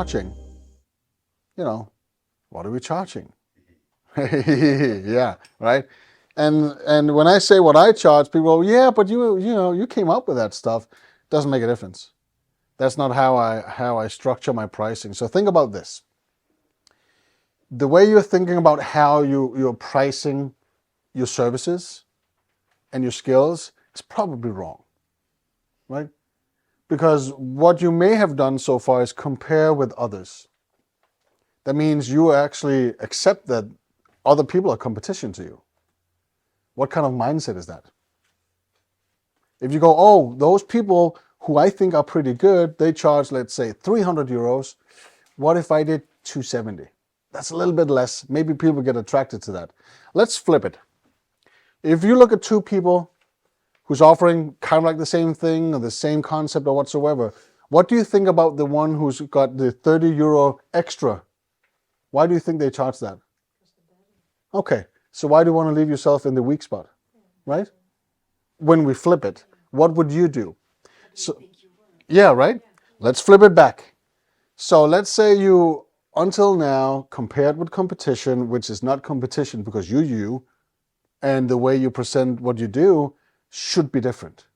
charging, what are we charging? Yeah, right. And when I say what I charge, people go, yeah, but you came up with that stuff. Doesn't make a difference. That's not how I structure my pricing. So think about this. The way you're thinking about how you're pricing your services and your skills is probably wrong, right? Because what you may have done so far is compare with others. That means you actually accept that other people are competition to you. What kind of mindset is that? If you go, oh, those people who I think are pretty good, they charge, let's say, 300 euros. What if I did 270? That's a little bit less. Maybe people get attracted to that. Let's flip it. If you look at two people who's offering kind of like the same thing or the same concept or whatsoever, what do you think about the one who's got the 30 euro extra? Why do you think they charge that? Okay, so why do you want to leave yourself in the weak spot, right? When we flip it, what would you do? So, yeah, right? Let's flip it back. So let's say you, until now, compared with competition, which is not competition because you're you, and the way you present what you do should be different.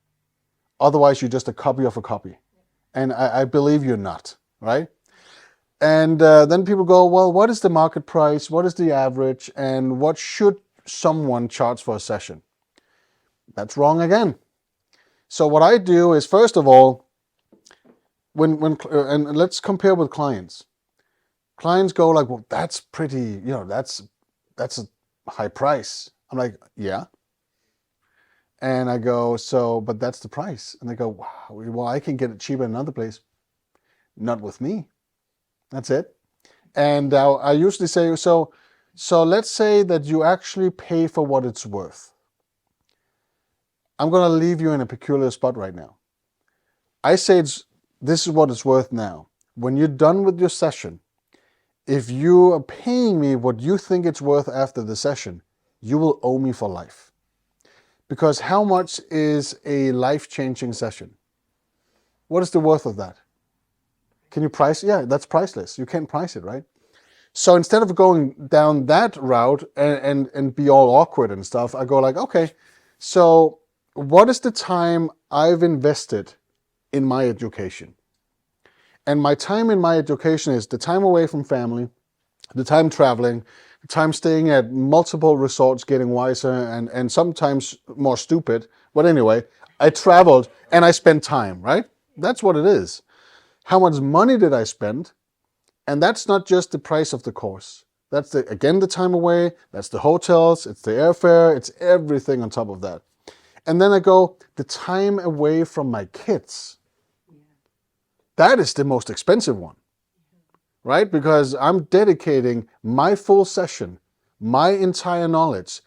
Otherwise, you're just a copy of a copy. And I believe you're not, right? And then people go, well, what is the market price? What is the average? And what should someone charge for a session? That's wrong again. So what I do is, first of all, and let's compare with clients. Clients go like, well, that's pretty, that's a high price. I'm like, yeah. And I go, but that's the price. And they go, wow, well, I can get it cheaper in another place. Not with me. That's it. And I usually say, so let's say that you actually pay for what it's worth. I'm going to leave you in a peculiar spot right now. I say this is what it's worth now. When you're done with your session, if you are paying me what you think it's worth after the session, you will owe me for life. Because how much is a life-changing session? What is the worth of that? Can you price? Yeah, that's priceless. You can't price it, right? So instead of going down that route and be all awkward and stuff, I go like, okay, so what is the time I've invested in my education? And my time in my education is the time away from family, the time traveling, the time staying at multiple resorts, getting wiser and sometimes more stupid. But anyway, I traveled and I spent time, right? That's what it is. How much money did I spend? And that's not just the price of the course. That's again the time away, that's the hotels, it's the airfare, it's everything on top of that. And then I go, the time away from my kids. That is the most expensive one, right? Because I'm dedicating my full session, my entire knowledge,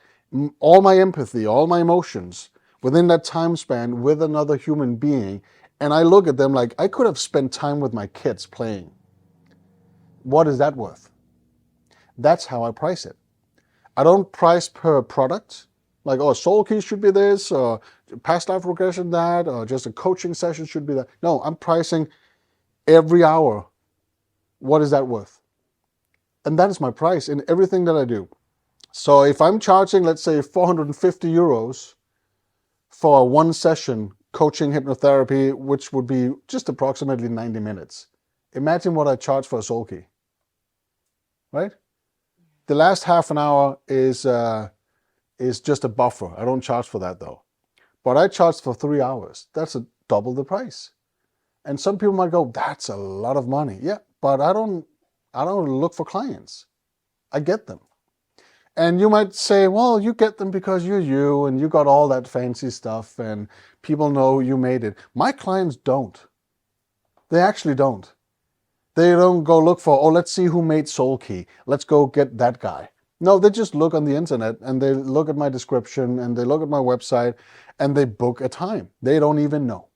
all my empathy, all my emotions within that time span with another human being. And I look at them like I could have spent time with my kids playing. What is that worth? That's how I price it. I don't price per product, like, oh, soul key should be this, or past life regression that, or just a coaching session should be that. No, I'm pricing every hour. What is that worth? And that is my price in everything that I do. So if I'm charging, let's say, 450 euros for a one session coaching hypnotherapy, which would be just approximately 90 minutes. Imagine what I charge for a soul key, right? The last half an hour is just a buffer. I don't charge for that though. But I charge for 3 hours. That's double the price. And some people might go, that's a lot of money. Yeah, but I don't look for clients. I get them. And you might say, well, you get them because you're you and you got all that fancy stuff and people know you made it. My clients don't. They actually don't. They don't go look for, oh, let's see who made Soul Key. Let's go get that guy. No, they just look on the internet and they look at my description and they look at my website and they book a time. They don't even know.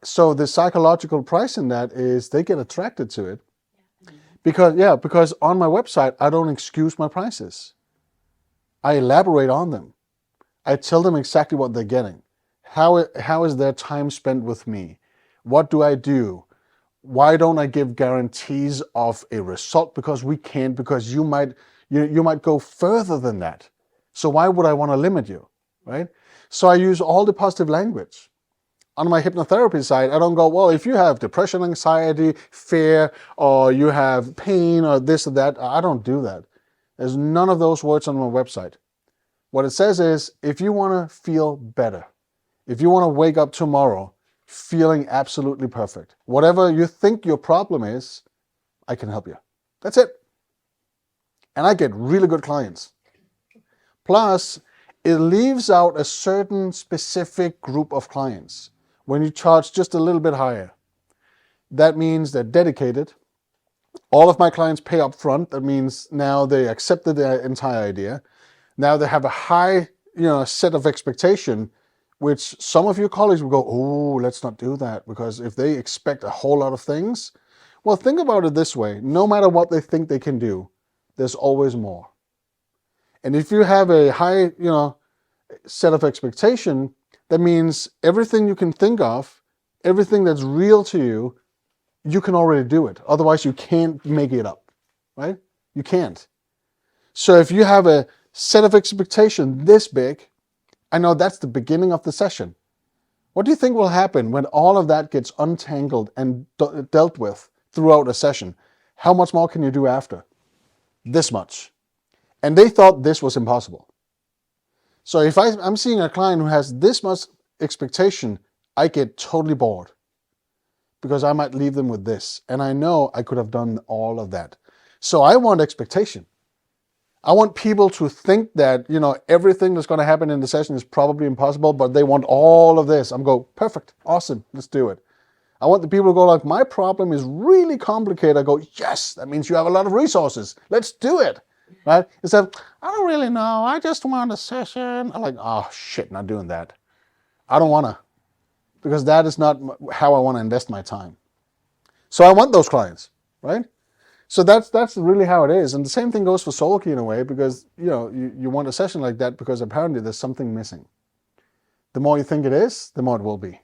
So the psychological price in that is they get attracted to it. Because on my website, I don't excuse my prices. I elaborate on them. I tell them exactly what they're getting. How is their time spent with me? What do I do? Why don't I give guarantees of a result? Because we can't, because you might go further than that. So why would I want to limit you, right? So I use all the positive language. On my hypnotherapy side, I don't go, well, if you have depression, anxiety, fear, or you have pain, or this or that, I don't do that. There's none of those words on my website. What it says is, if you want to feel better, if you want to wake up tomorrow feeling absolutely perfect, whatever you think your problem is, I can help you. That's it. And I get really good clients. Plus, it leaves out a certain specific group of clients. When you charge just a little bit higher, that means they're dedicated. All of my clients pay up front. That means now they accepted the entire idea. Now they have a high, set of expectation, which some of your colleagues will go, oh, let's not do that, because if they expect a whole lot of things, well, think about it this way. No matter what they think they can do, there's always more. And if you have a high, set of expectation, that means everything you can think of, everything that's real to you, you can already do it. Otherwise, you can't make it up, right? You can't. So if you have a set of expectation this big, I know that's the beginning of the session. What do you think will happen when all of that gets untangled and dealt with throughout a session? How much more can you do after? This much. And they thought this was impossible. So if I'm seeing a client who has this much expectation, I get totally bored because I might leave them with this. And I know I could have done all of that. So I want expectation. I want people to think that, everything that's going to happen in the session is probably impossible, but they want all of this. I'm go, perfect, awesome, let's do it. I want the people to go like, my problem is really complicated. I go, yes, that means you have a lot of resources. Let's do it. Right? Instead of, I don't really know, I just want a session. I'm like, oh shit, not doing that. I don't want to, because that is not how I want to invest my time. So I want those clients, right? So that's really how it is. And the same thing goes for SoulKey in a way, because you want a session like that because apparently there's something missing. The more you think it is, the more it will be.